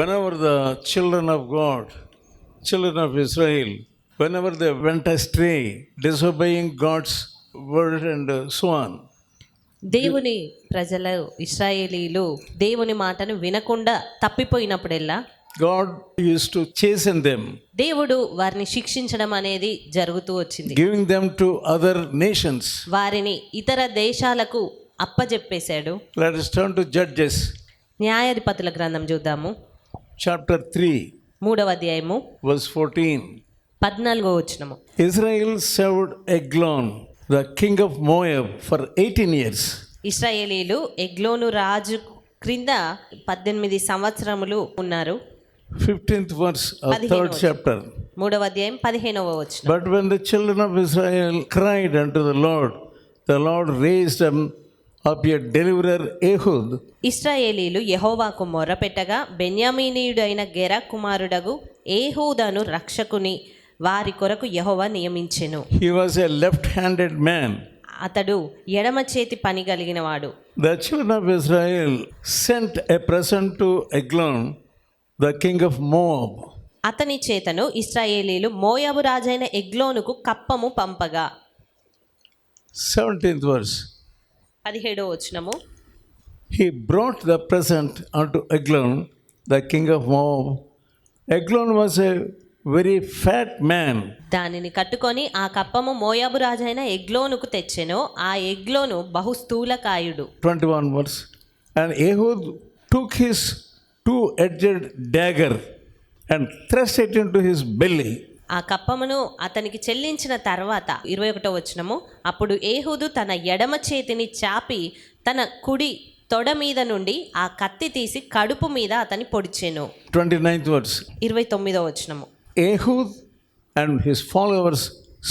Whenever the children of God, children of Israel, whenever they went astray, disobeying God's word and so on, దేవుని ప్రజలు ఇశ్రాయేలీలు దేవుని మాటను వినకుండా తప్పిపోయినప్పుడెల్లా God used to chasten them, దేవుడు వారిని శిక్షించడం అనేది జరుగుతూ వచ్చింది. giving them to other nations. వారిని ఇతర దేశాలకు అప్పజెప్పేశాడు. Let us turn to Judges, న్యాయాధిపతుల గ్రంథం చూద్దాము. chapter 3, 3వ అధ్యాయము verse 14. 14వ వచనము. Israel served Eglon, the king of Moab, for 18 years. ఇశ్రాయేలీలు ఎగ్లోను రాజు క్రింద 18 సంవత్సరములు ఉన్నారు. 15th verse of 3rd chapter. 3వ అధ్యాయం 15వ వచనం. But when the children of Israel cried unto the Lord raised them up a deliverer, Ehud. ఇశ్రాయేలీలు యెహోవాకు మొర్రపెట్టగా బెన్యామీనీయుడైన గెర కుమారుడగు ఏహూదను రక్షకుని వారి కొరకు యెహోవా నియమించెను. He was a left-handed man. అతడు ఎడమ చేతి పని కలిగిన వాడు. The children of Israel sent a present to Eglon, the king of Moab. అతని చేతను ఇశ్రాయేలీలు మోయాబు రాజైన ఎగ్లోనుకు కప్పము పంపగా. 17th verse. 17వ వచనము. He brought the present unto Eglon, the king of Moab. Eglon was a very fat man. దానిని కట్టుకొని ఆ కప్పము మోయాబు రాజైన ఎగ్లోనుకు తెచ్చెను. ఆ ఎగ్లోను బహుస్థూలకాయుడు. 21 verse. And Ehud took his two-edged dagger and thrust it into his belly. ఆ కప్పమును అతనికి చెల్లించిన తర్వాత 21వ వచనము. అప్పుడు ఏహూదు తన ఎడమ చేతిని చాపి తన కుడి తొడ మీద నుండి ఆ కత్తి తీసి కడుపు మీద అతని పొడిచెను. 29th verse. 29వ వచనము. Ehud and his followers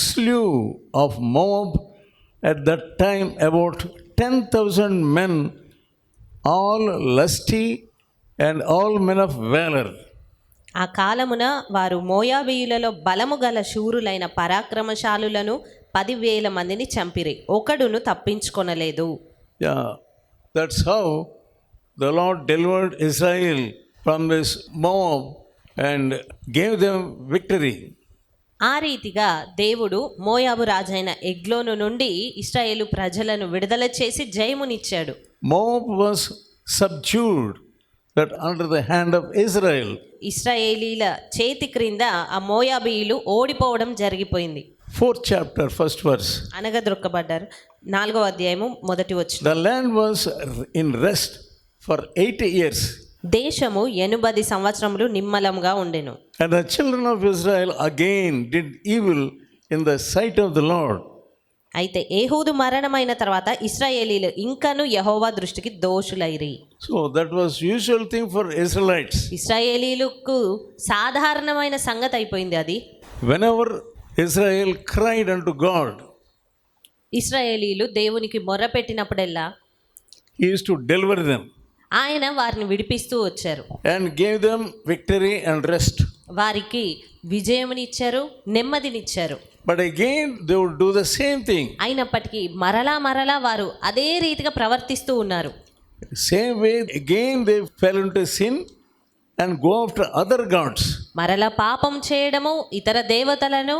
slew of Moab at that time about 10,000 men, all lusty and all men of valor. ఆ కాలమున వారు మోయాబీయులలో బలము గల శూరులైన పరాక్రమశాలులను 10,000 మందిని చంపిరి, ఒకడును తప్పించుకొనలేదు. Yeah, that's how the Lord delivered Israel from this Moab and gave them victory. ఆ రీతిగా దేవుడు మోయాబు రాజైన ఎగ్లోను నుండి ఇశ్రాయేలు ప్రజలను విడుదల చేసి జయమునిచ్చాడు. Moab was subdued that under the hand of Israel. ఇశ్రాయేలీల చేతి క్రింద ఆ మోయాబీయులు ఓడిపోవడం జరిగిపోయింది. 4th chapter, 1st verse. అనగద్రొక్కబడ్డారు. 4వ అధ్యాయము 1వ వచనం. The land was in rest for 80 years. దేశము 80 సంవత్సరములు నిమ్మలంగా ఉండెను. And the children of Israel again did evil in the sight of the Lord. అయితే ఏహూదు మరణమైన తర్వాత ఇశ్రాయేలీలు ఇంకను యెహోవా దృష్టికి దోషులైరి. So that was usual thing for Israelites. ఇశ్రాయేలీలకు సాధారణమైన సంగతి అయిపోయింది అది. Whenever Israel cried unto God, ఇశ్రాయేలీలు దేవునికి మొర్రపెట్టినప్పుడల్లా He used to deliver them ఆయన వారిని విడిపిస్తూ వచ్చారు. and gave them victory and rest. వారికి విజయమునిచ్చారు, నెమ్మదినిచ్చారు. But again they would do the same thing. అయినప్పటికీ మరలా వారు అదే రీతిగా ప్రవర్తిస్తూ ఉన్నారు. Same way again they fell into sin and go after other gods. మరలా పాపం చేయడము, ఇతర దేవతలను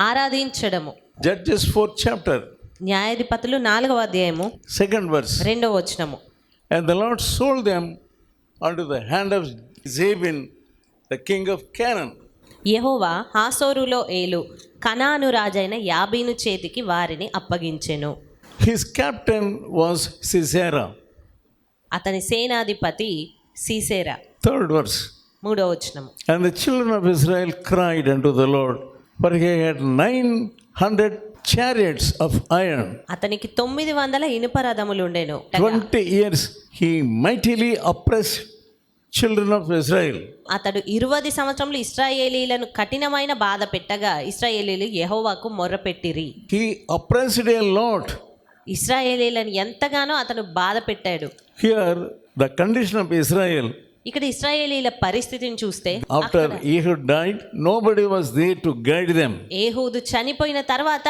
ఆరాధించడము. Judges 4th chapter, న్యాయాధిపతులు 4వ అధ్యాయము 2nd verse. 2వ వచనము. And the Lord sold them unto the hand of Jabin, the king of Canaan. యెహోవా హాసోరులో ఏలు కనాను రాజైన యాబీను చేతికి వారిని అప్పగించెను. His captain was Sisera. అతని సేనాధిపతి సీసెరా. 3rd verse. 3వ వచనము. And the children of Israel cried unto the Lord, for he had 900 chariots of iron. అతనికి 900 ఇనుప రథములు ఉండెను. 20 years he mightily oppressed children of Israel. అతడు 20 సంవత్సరములు ఇశ్రాయేలీలను కఠినమైన బాధ పెట్టగా ఇశ్రాయేలీలు యెహోవాకు మొర్రపెట్టిరి. He oppressed a lot. ఇశ్రాయేలీలను ఎంతగానో అతను బాధ పెట్టాడు. Here the condition of Israel, ఇక్కడ ఇశ్రాయేలీల పరిస్థితిని చూస్తే after Ehud died, nobody was there to guide them. Ehud చనిపోయిన తర్వాత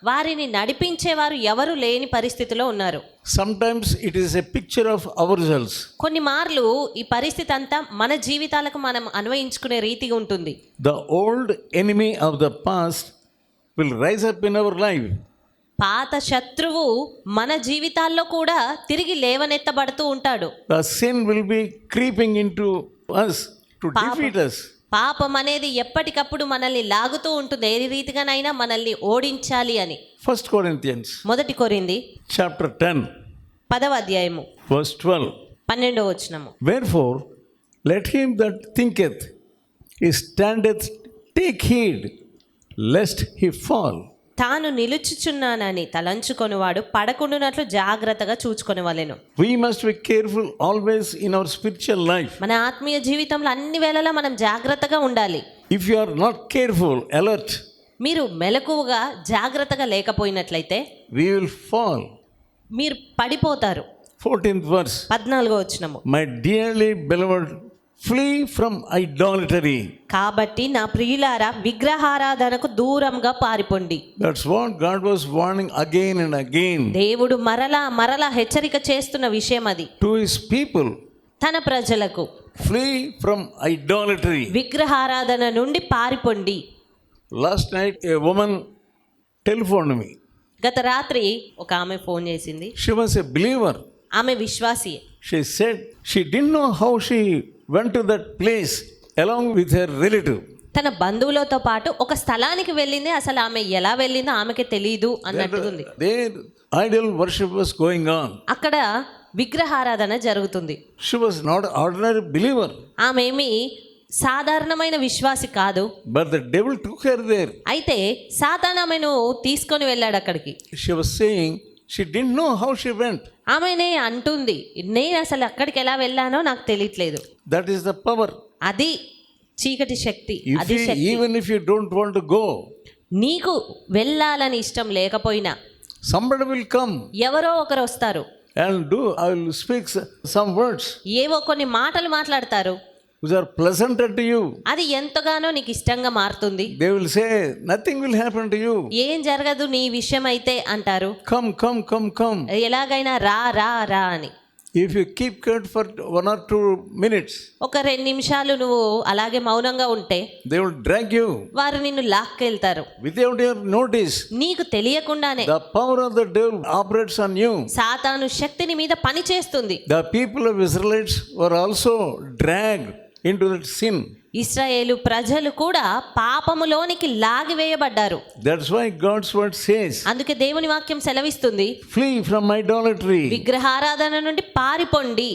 వారిని నడిపించేవారు ఎవరు లేని పరిస్థితిలో ఉన్నారు. Sometimes it is a picture of ourselves. కొన్ని మార్లు ఈ పరిస్థితి అంతా మన జీవితాలకు మనం అన్వయించుకునే రీతిగా ఉంటుంది. The old enemy of the past will rise up in our life. పాత శత్రువు మన జీవితాల్లో కూడా తిరిగి లేవనెత్తబడుతూ ఉంటాడు. The sin will be creeping into us to defeat us. పాపం అనేది ఎప్పటికప్పుడు మనల్ని లాగుతూ ఉంటుంది, ఏ రీతిగానైనా మనల్ని ఓడించాలి అని. 1 Corinthians మొదటి కొరింథీ chapter 10 10వ అధ్యాయము verse 12. 12వ వచనము. Wherefore let him that thinketh he standeth take heed lest he fall. తాను నిలుచుచున్నానని తలంచుకొనివాడు పడకుండునట్లు జాగ్రత్తగా చూచుకొనవలెను. We must be careful always in our spiritual life. మన ఆత్మీయ జీవితంలో అన్ని వేళలా మనం జాగ్రత్తగా ఉండాలి. If you are not careful, alert, మీరు మెలకువగా జాగ్రత్తగా లేకపోయినట్లయితే we will fall. మీరు పడిపోతారు. 14th verse. 14వ వచనము. My dearly beloved, flee from idolatry. కాబట్టి నా ప్రియులారా విగ్రహారాధనకు దూరంగా పారిపోండి. That's what God was warning again and again దేవుడు మరలా హెచ్చరిక చేస్తున్న విషయం అది. to his people. తన ప్రజలకు Flee from idolatry. విగ్రహారాధన నుండి పారిపోండి. Last night a woman telephoned me. గత రాత్రి ఒక ఆమె ఫోన్ చేసింది. She was a believer. ఆమె విశ్వాసి. She said she didn't know how she went to that place along with her relative. తన బంధువులతో పాటు ఒక స్థలానికి వెళ్ళింది, అసలు ఆమె ఎలా వెళ్ళిందో ఆమెకి తెలియదు అన్నట్టుగా. Their idol worship was going on. అక్కడ విగ్రహారాధన జరుగుతుంది. She was not an ordinary believer. ఆమె ఏమి సాధారణమైన విశ్వాసి కాదు. But the devil took her there. అయితే సాతాను ఆమెను తీసుకొని వెళ్ళాడు అక్కడికి. She was saying she didn't know how she went. ఆమెనే అంటుంది, నేను అసలు అక్కడికి ఎలా వెళ్ళానో నాకు తెలియట్లేదు. That is the power. అది చీకటి శక్తి. అది శక్తి. Even if you don't want to go, నీకు వెళ్ళాలని ఇష్టం లేకపోయినా somebody will come ఎవరో ఒకరు వస్తారు and I will speak some words ఏవో కొన్ని మాటలు మాట్లాడతారు, which are pleasant unto you. అది ఎంతగానో నీకు ఇష్టంగా మారుతుంది. They will say nothing will happen to you. ఏం జరగదు నీ విషయం అయితే అంటారు. Come. ఎలాగైనా రా రా రా అని. If you keep quiet for 1 or 2 minutes, ఒక 2 నిమిషాలు నువ్వు అలాగే మౌనంగా ఉంటే they will drag you వారు నిన్ను లాక్కెళ్తారు without your notice. నీకు తెలియకుండానే. The power of the devil operates on you. సాతాను శక్తిని మీద పని చేస్తుంది. The people of Israelites were also dragged into that sin. ఇశ్రాయేలు ప్రజలు కూడా పాపములోనికి లాగివేయబడ్డారు. That's why God's word says, అందుకే దేవుని వాక్యం సెలవిస్తుంది, flee from idolatry. విగ్రహారాధన నుండి పారిపోండి.